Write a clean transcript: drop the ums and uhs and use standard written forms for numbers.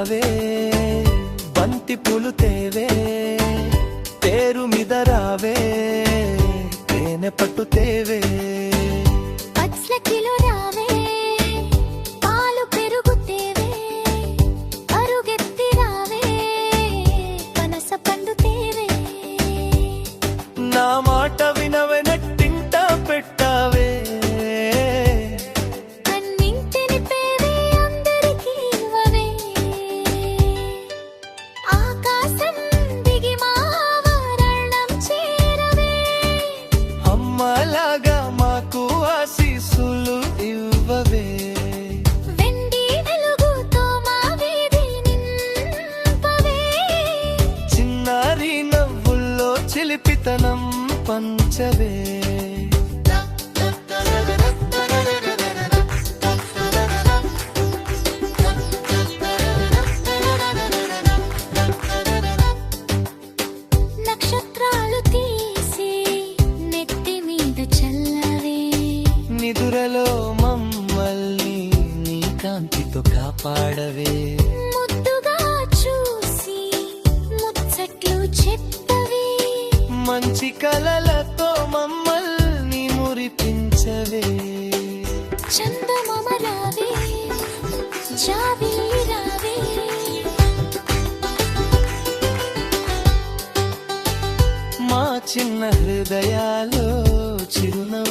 రావే, బంతి పూలు తేవే, పేరు మీద రావే, తేనె పట్టు తేవే, పచ్చకిలో రావే, పాలు పెరుగు తేవే, అరుగెత్తి రావే, పనస పండు తేవే. నా మాట వినవే, నెట్టింట పెట్టావే, అన్నింటిని పేవే, అందరికీ ఇవ్వవే. ఆకాశం దిగి మా వరణం చేరవే, అమ్మలాగా మాకు ఆశీస్సులు ఇవ్వవే. వెండి వెలుగుతో మా వీధి నింపవే, చిన్నారి నవ్వుల్లో చిలిపితనం పంచవే. నక్షత్రాలు తీసి నెత్తి మీద చల్లవే, నిదురలో మమ్మల్ని నీ కాంతితో కాపాడవే. ముద్దుగా చూసి ముచ్చట్లు చెప్పవే, మంచి కలలతో మమ్మల్ని మురిపించవే. చందమామ రావే, జాబిల్లి రావే, మా చిన్న హృదయాలో చిరునవ్వు